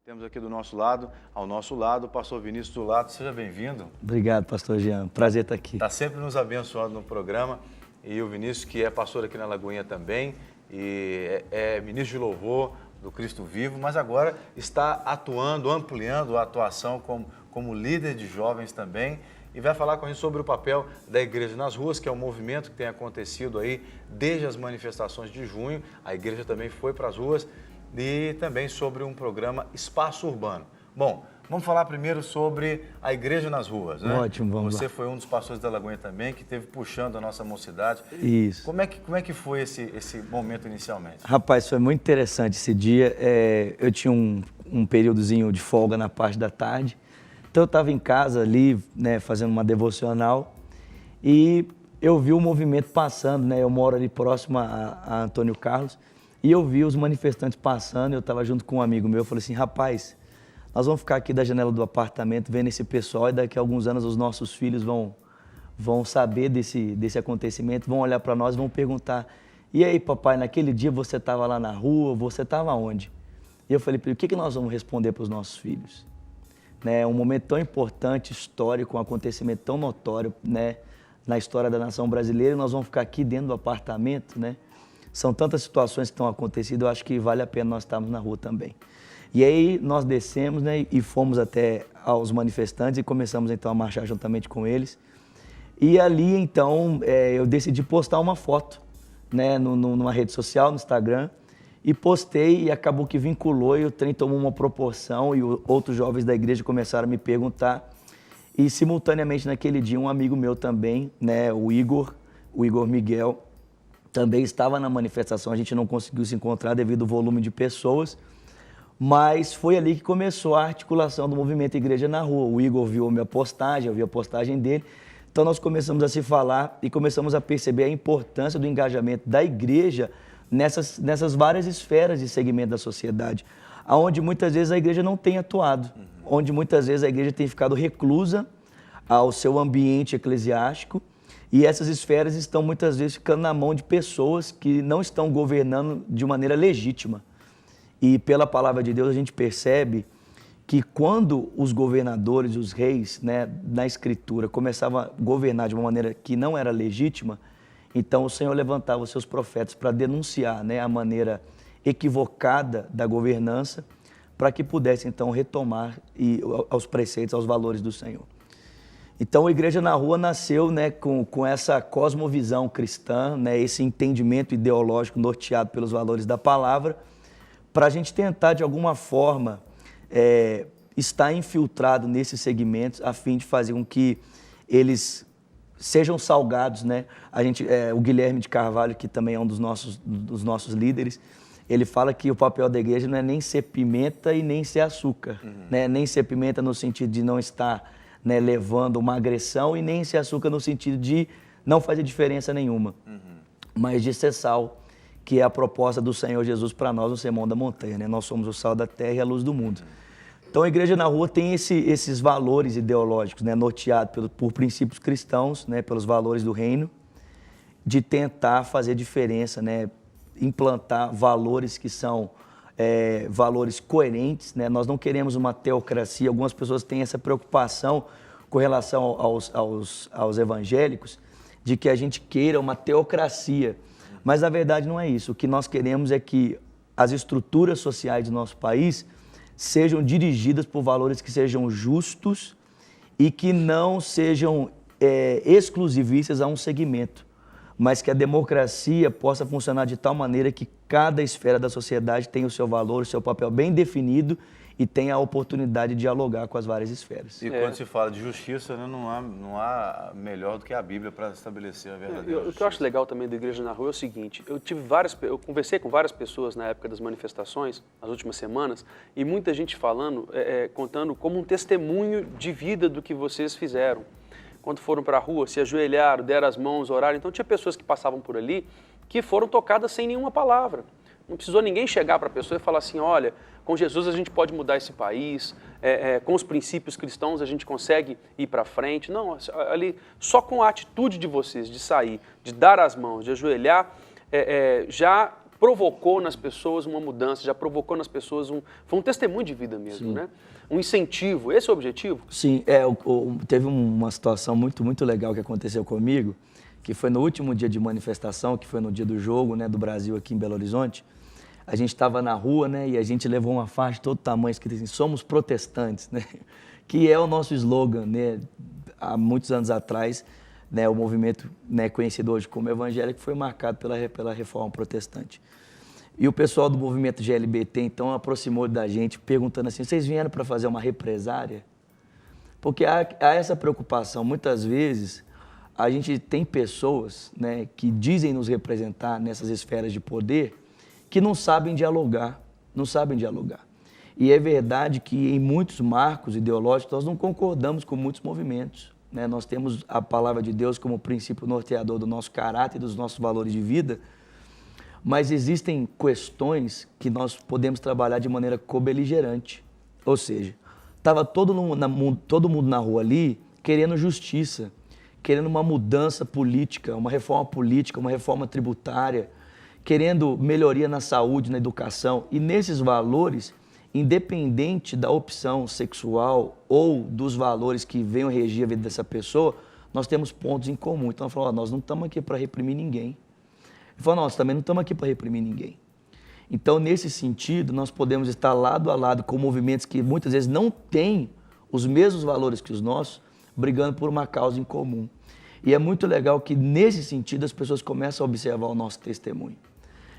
Temos aqui do nosso lado, ao nosso lado, o pastor Vinícius Dulato. Seja bem-vindo. Obrigado, pastor Jean. Prazer estar aqui. Está sempre nos abençoando no programa. E o Vinícius, que é pastor aqui na Lagoinha também, e é ministro de louvor do Cristo Vivo, mas agora está atuando, ampliando a atuação como líder de jovens também. E vai falar com a gente sobre o papel da Igreja nas Ruas, que é um movimento que tem acontecido aí desde as manifestações de junho. A igreja também foi para as ruas. E também sobre um programa Espaço Urbano. Bom, vamos falar primeiro sobre a Igreja nas Ruas, né? Ótimo, vamos lá. Você foi um dos pastores da Lagoinha também, que esteve puxando a nossa mocidade. Isso. Como é que foi esse momento inicialmente? Rapaz, foi muito interessante esse dia. Eu tinha um períodozinho de folga na parte da tarde. Então eu estava em casa ali, né, fazendo uma devocional. E eu vi o movimento passando, né? Eu moro ali próximo a Antônio Carlos. E eu vi os manifestantes passando, eu estava junto com um amigo meu, eu falei assim, rapaz, nós vamos ficar aqui da janela do apartamento vendo esse pessoal e daqui a alguns anos os nossos filhos vão saber desse acontecimento, vão olhar para nós e vão perguntar, e aí papai, naquele dia você estava lá na rua, você estava onde? E eu falei para ele, o que nós vamos responder para os nossos filhos? Né, um momento tão importante, histórico, um acontecimento tão notório, né, na história da nação brasileira, e nós vamos ficar aqui dentro do apartamento, né? São tantas situações que estão acontecendo, eu acho que vale a pena nós estarmos na rua também. E aí nós descemos, né, e fomos até aos manifestantes e começamos então a marchar juntamente com eles. E ali então eu decidi postar uma foto, né, numa rede social, no Instagram, e postei e acabou que vinculou e o trem tomou uma proporção e outros jovens da igreja começaram a me perguntar. E simultaneamente naquele dia um amigo meu também, né, o Igor Miguel, também estava na manifestação, a gente não conseguiu se encontrar devido ao volume de pessoas, mas foi ali que começou a articulação do movimento Igreja na Rua. O Igor viu a minha postagem, eu vi a postagem dele, então nós começamos a se falar e começamos a perceber a importância do engajamento da igreja nessas várias esferas de segmento da sociedade, onde muitas vezes a igreja não tem atuado, onde muitas vezes a igreja tem ficado reclusa ao seu ambiente eclesiástico. E essas esferas estão muitas vezes ficando na mão de pessoas que não estão governando de maneira legítima. E pela palavra de Deus a gente percebe que quando os governadores, os reis, né, na Escritura, começavam a governar de uma maneira que não era legítima, então o Senhor levantava os seus profetas para denunciar, né, a maneira equivocada da governança, para que pudessem então retomar aos preceitos, aos valores do Senhor. Então, a Igreja na Rua nasceu, né, com essa cosmovisão cristã, né, esse entendimento ideológico norteado pelos valores da palavra, para a gente tentar, de alguma forma, estar infiltrado nesses segmentos, a fim de fazer com que eles sejam salgados. Né? O Guilherme de Carvalho, que também é um dos nossos líderes, ele fala que o papel da igreja não é nem ser pimenta e nem ser açúcar. Né? Nem ser pimenta no sentido de não estar, né, levando uma agressão, e nem esse açúcar no sentido de não fazer diferença nenhuma, mas de ser sal, que é a proposta do Senhor Jesus para nós no Sermão da Montanha, né? Nós somos o sal da terra e a luz do mundo. Então a Igreja na Rua tem esses valores ideológicos, né, norteados por princípios cristãos, né, pelos valores do reino, de tentar fazer diferença, né, implantar valores que são valores coerentes, né? Nós não queremos uma teocracia. Algumas pessoas têm essa preocupação com relação aos evangélicos, de que a gente queira uma teocracia, mas na verdade não é isso. O que nós queremos é que as estruturas sociais do nosso país sejam dirigidas por valores que sejam justos e que não sejam exclusivistas a um segmento, mas que a democracia possa funcionar de tal maneira que cada esfera da sociedade tenha o seu valor, o seu papel bem definido e tenha a oportunidade de dialogar com as várias esferas. E quando se fala de justiça, né, não há melhor do que a Bíblia para estabelecer a verdadeira justiça. O que eu acho legal também da Igreja na Rua é o seguinte, eu conversei com várias pessoas na época das manifestações, nas últimas semanas, e muita gente falando, contando como um testemunho de vida do que vocês fizeram. Quando foram para a rua, se ajoelharam, deram as mãos, oraram. Então tinha pessoas que passavam por ali que foram tocadas sem nenhuma palavra. Não precisou ninguém chegar para a pessoa e falar assim, olha, com Jesus a gente pode mudar esse país, com os princípios cristãos a gente consegue ir para frente. Não, ali só com a atitude de vocês, de sair, de dar as mãos, de ajoelhar, já provocou nas pessoas uma mudança, já provocou nas pessoas foi um testemunho de vida mesmo, né? Um incentivo, esse é o objetivo? Sim, teve uma situação muito legal que aconteceu comigo, que foi no último dia de manifestação, que foi no dia do jogo, né, do Brasil aqui em Belo Horizonte. A gente estava na rua, né, e a gente levou uma faixa de todo tamanho, escrito assim, somos protestantes, né, que é o nosso slogan, né, há muitos anos atrás, né, o movimento, né, conhecido hoje como evangélico, foi marcado pela reforma protestante. E o pessoal do movimento GLBT, então, aproximou da gente, perguntando assim, vocês vieram para fazer uma represária? Porque há essa preocupação, muitas vezes, a gente tem pessoas, né, que dizem nos representar nessas esferas de poder, que não sabem dialogar, E é verdade que em muitos marcos ideológicos nós não concordamos com muitos movimentos, né? Nós temos a palavra de Deus como princípio norteador do nosso caráter e dos nossos valores de vida, mas existem questões que nós podemos trabalhar de maneira cobeligerante. Ou seja, estava todo mundo na rua ali querendo justiça, querendo uma mudança política, uma reforma tributária, querendo melhoria na saúde, na educação. E nesses valores, independente da opção sexual ou dos valores que venham regir a vida dessa pessoa, nós temos pontos em comum. Então, nós não estamos aqui para reprimir ninguém. Ele falou, nós também não estamos aqui para reprimir ninguém. Então, nesse sentido, nós podemos estar lado a lado com movimentos que muitas vezes não têm os mesmos valores que os nossos, brigando por uma causa em comum. E é muito legal que, nesse sentido, as pessoas começam a observar o nosso testemunho.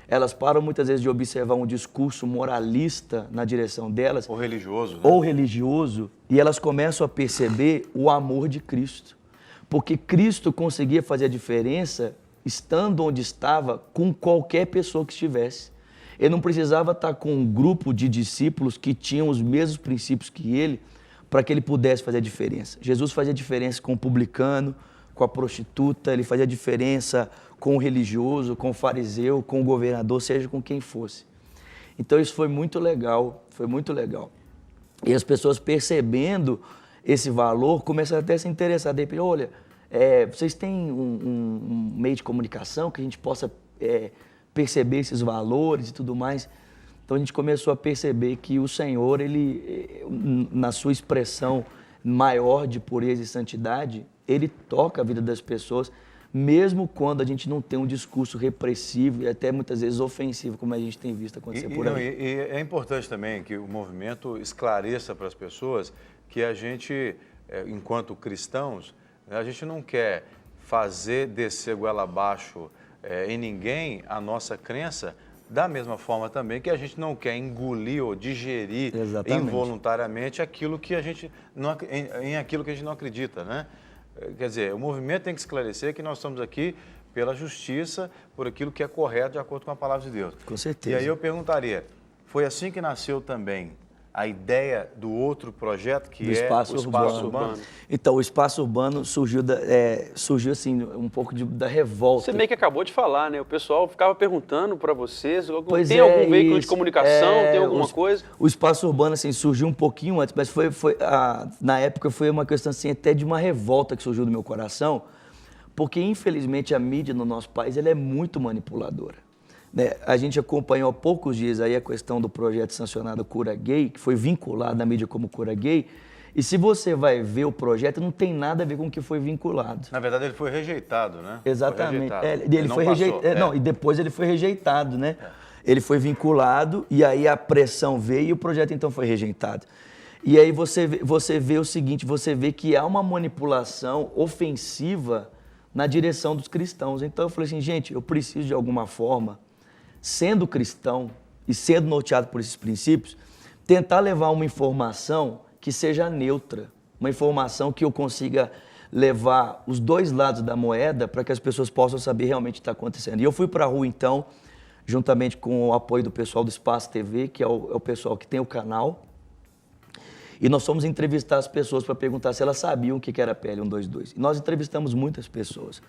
Elas param muitas vezes de observar um discurso moralista na direção delas. Ou religioso. Né? Ou religioso, e elas começam a perceber o amor de Cristo. Porque Cristo conseguia fazer a diferença estando onde estava com qualquer pessoa que estivesse. Ele não precisava estar com um grupo de discípulos que tinham os mesmos princípios que ele, para que ele pudesse fazer a diferença. Jesus fazia a diferença com o publicano, com a prostituta, ele fazia a diferença com o religioso, com o fariseu, com o governador, seja com quem fosse. Então isso foi muito legal. E as pessoas percebendo esse valor, começaram até a se interessar. De repente, olha, vocês têm um meio de comunicação que a gente possa perceber esses valores e tudo mais. Então a gente começou a perceber que o Senhor, ele, na sua expressão maior de pureza e santidade, ele toca a vida das pessoas, mesmo quando a gente não tem um discurso repressivo e até muitas vezes ofensivo, como a gente tem visto acontecer por aí. E é importante também que o movimento esclareça para as pessoas que a gente, enquanto cristãos, a gente não quer fazer descer goela abaixo em ninguém a nossa crença, da mesma forma também que a gente não quer engolir ou digerir involuntariamente aquilo que a gente não, em aquilo que a gente não acredita, né? Quer dizer, o movimento tem que esclarecer que nós estamos aqui pela justiça, por aquilo que é correto de acordo com a palavra de Deus. Com certeza. E aí eu perguntaria, foi assim que nasceu também a ideia do outro projeto, que é o Espaço Urbano? Então, o Espaço Urbano surgiu assim, um pouco da revolta. Você meio que acabou de falar, né? O pessoal ficava perguntando para vocês, tem algum veículo de comunicação, tem alguma coisa? O Espaço Urbano, assim, surgiu um pouquinho antes, mas na época foi uma questão, assim, até de uma revolta que surgiu no meu coração, porque, infelizmente, a mídia no nosso país, ela é muito manipuladora. Né? A gente acompanhou há poucos dias aí a questão do projeto sancionado Cura Gay, que foi vinculado na mídia como Cura Gay, e se você vai ver o projeto, não tem nada a ver com o que foi vinculado. Na verdade, ele foi rejeitado, né? Exatamente. Ele foi rejeitado. E depois ele foi rejeitado, né? Ele foi vinculado e aí a pressão veio e o projeto então foi rejeitado. E aí você vê o seguinte, você vê que há uma manipulação ofensiva na direção dos cristãos. Então eu falei assim, gente, eu preciso de alguma forma, sendo cristão e sendo norteado por esses princípios, tentar levar uma informação que seja neutra, uma informação que eu consiga levar os dois lados da moeda para que as pessoas possam saber realmente o que está acontecendo. E eu fui para a rua, então, juntamente com o apoio do pessoal do Espaço TV, que é o pessoal que tem o canal, e nós fomos entrevistar as pessoas para perguntar se elas sabiam o que era a PL 122. E nós entrevistamos muitas pessoas.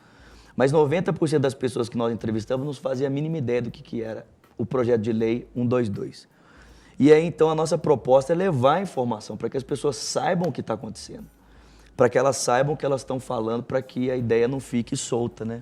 Mas 90% das pessoas que nós entrevistamos não faziam a mínima ideia do que era o projeto de lei 122. E aí, então, a nossa proposta é levar a informação para que as pessoas saibam o que está acontecendo, para que elas saibam o que elas estão falando, para que a ideia não fique solta, né?